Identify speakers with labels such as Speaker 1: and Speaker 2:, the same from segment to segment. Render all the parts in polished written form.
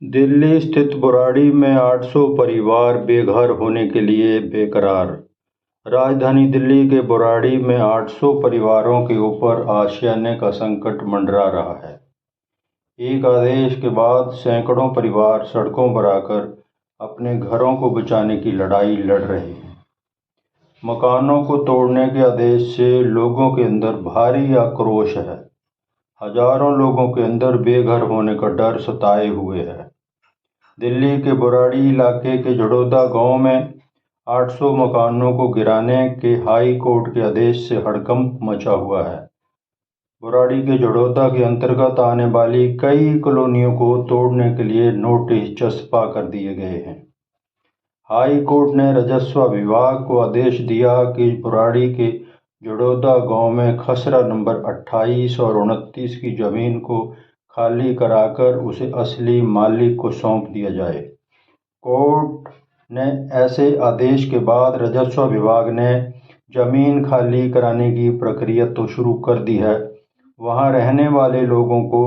Speaker 1: दिल्ली स्थित बुराड़ी में 800 परिवार बेघर होने के लिए बेकरार। राजधानी दिल्ली के बुराड़ी में 800 परिवारों के ऊपर आशियाने का संकट मंडरा रहा है। एक आदेश के बाद सैकड़ों परिवार सड़कों पर आकर अपने घरों को बचाने की लड़ाई लड़ रहे हैं। मकानों को तोड़ने के आदेश से लोगों के अंदर भारी आक्रोश है। हजारों लोगों के अंदर बेघर होने का डर सताए हुए है। दिल्ली के बुराड़ी इलाके के जड़ौदा गांव में 800 मकानों को गिराने के हाई कोर्ट के आदेश से हड़कंप मचा हुआ है। बुराड़ी के जड़ौदा के अंतर्गत आने वाली कई कॉलोनियों को तोड़ने के लिए नोटिस चस्पा कर दिए गए हैं। हाई कोर्ट ने राजस्व विभाग को आदेश दिया कि बुराड़ी के जड़ौदा गांव में खसरा नंबर 28 और 29 की जमीन को खाली कराकर उसे असली मालिक को सौंप दिया जाए। कोर्ट ने ऐसे आदेश के बाद राजस्व विभाग ने जमीन खाली कराने की प्रक्रिया तो शुरू कर दी है। वहां रहने वाले लोगों को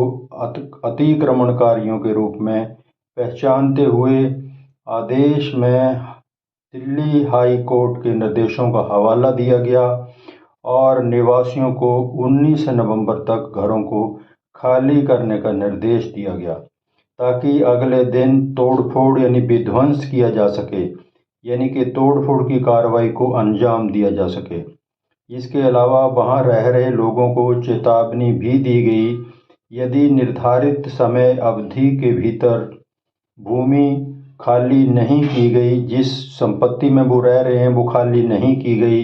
Speaker 1: अतिक्रमणकारियों के रूप में पहचानते हुए आदेश में दिल्ली हाई कोर्ट के निर्देशों का हवाला दिया गया और निवासियों को 19 नवंबर तक घरों को खाली करने का निर्देश दिया गया ताकि अगले दिन तोड़फोड़ यानी विध्वंस किया जा सके, यानी कि तोड़फोड़ की कार्रवाई को अंजाम दिया जा सके। इसके अलावा वहां रह रहे लोगों को चेतावनी भी दी गई, यदि निर्धारित समय अवधि के भीतर भूमि खाली नहीं की गई, जिस संपत्ति में वो रह रहे हैं वो खाली नहीं की गई,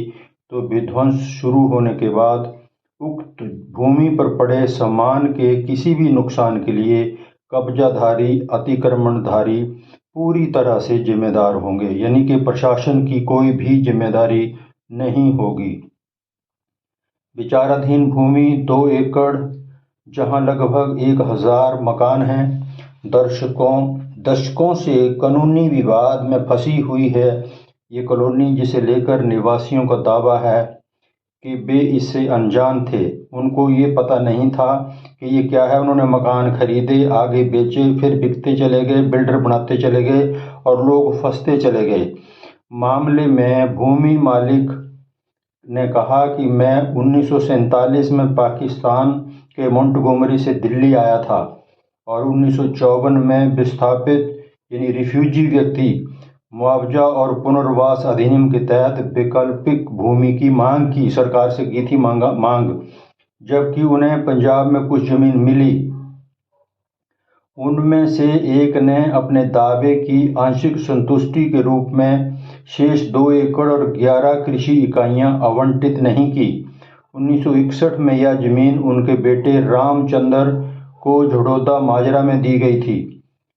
Speaker 1: तो विध्वंस शुरू होने के बाद उक्त भूमि पर पड़े सामान के किसी भी नुकसान के लिए कब्जाधारी अतिक्रमणधारी पूरी तरह से जिम्मेदार होंगे, यानी कि प्रशासन की कोई भी जिम्मेदारी नहीं होगी। विचाराधीन भूमि 2 एकड़ जहां लगभग 1000 मकान हैं, दशकों से कानूनी विवाद में फंसी हुई है ये कॉलोनी, जिसे लेकर निवासियों का दावा है कि वे इससे अनजान थे। उनको ये पता नहीं था कि ये क्या है। उन्होंने मकान खरीदे, आगे बेचे, फिर बिकते चले गए, बिल्डर बनाते चले गए और लोग फंसते चले गए। मामले में भूमि मालिक ने कहा कि मैं 1947 में पाकिस्तान के मोंटगोमरी से दिल्ली आया था और 1954 में विस्थापित यानी रिफ्यूजी व्यक्ति मुआवजा और पुनर्वास अधिनियम के तहत वैकल्पिक भूमि की मांग की, सरकार से की थी मांग, जबकि उन्हें पंजाब में कुछ जमीन मिली। उनमें से एक ने अपने दावे की आंशिक संतुष्टि के रूप में शेष 2 एकड़ और 11 कृषि इकाइयां आवंटित नहीं की। 1961 में यह जमीन उनके बेटे रामचंद्र को झड़ौदा माजरा में दी गई थी।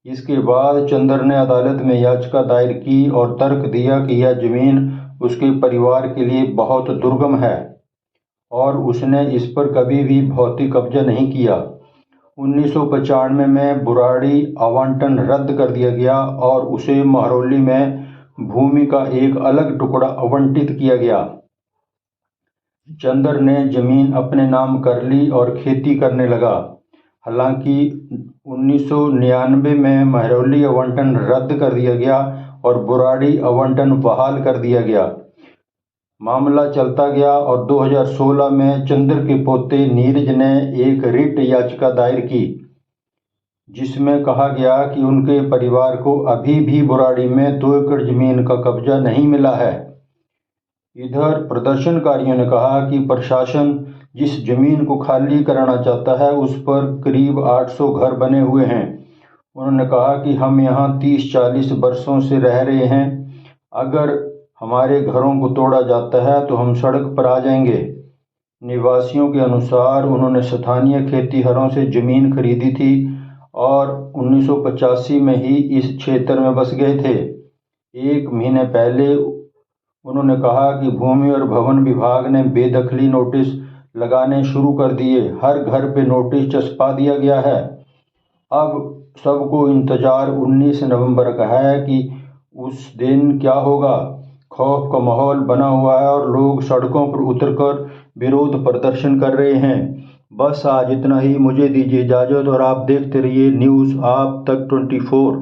Speaker 1: इसके बाद चंद्र ने अदालत में याचिका दायर की और तर्क दिया कि यह जमीन उसके परिवार के लिए बहुत दुर्गम है और उसने इस पर कभी भी भौतिक कब्जा नहीं किया। 1995 में बुराड़ी आवंटन रद्द कर दिया गया और उसे महरौली में भूमि का एक अलग टुकड़ा आवंटित किया गया। चंद्र ने जमीन अपने नाम कर ली और खेती करने लगा। हालांकि 1999 में महरौली आवंटन रद्द कर दिया गया और बुराड़ी आवंटन बहाल कर दिया गया। मामला चलता गया और 2016 में चंद्र के पोते नीरज ने एक रिट याचिका दायर की, जिसमें कहा गया कि उनके परिवार को अभी भी बुराड़ी में 2 एकड़ जमीन का कब्जा नहीं मिला है। इधर प्रदर्शनकारियों ने कहा कि प्रशासन जिस जमीन को खाली कराना चाहता है उस पर करीब 800 घर बने हुए हैं। उन्होंने कहा कि हम यहाँ 30-40 वर्षों से रह रहे हैं, अगर हमारे घरों को तोड़ा जाता है तो हम सड़क पर आ जाएंगे। निवासियों के अनुसार उन्होंने स्थानीय खेतीहरों से जमीन खरीदी थी और 1985 में ही इस क्षेत्र में बस गए थे। 1 महीने पहले उन्होंने कहा कि भूमि और भवन विभाग ने बेदखली नोटिस लगाने शुरू कर दिए। हर घर पे नोटिस चस्पा दिया गया है। अब सबको इंतजार 19 नवंबर का है कि उस दिन क्या होगा। खौफ का माहौल बना हुआ है और लोग सड़कों पर उतरकर विरोध प्रदर्शन कर रहे हैं। बस आज इतना ही। मुझे दीजिए इजाज़त और आप देखते रहिए न्यूज़ आप तक 24।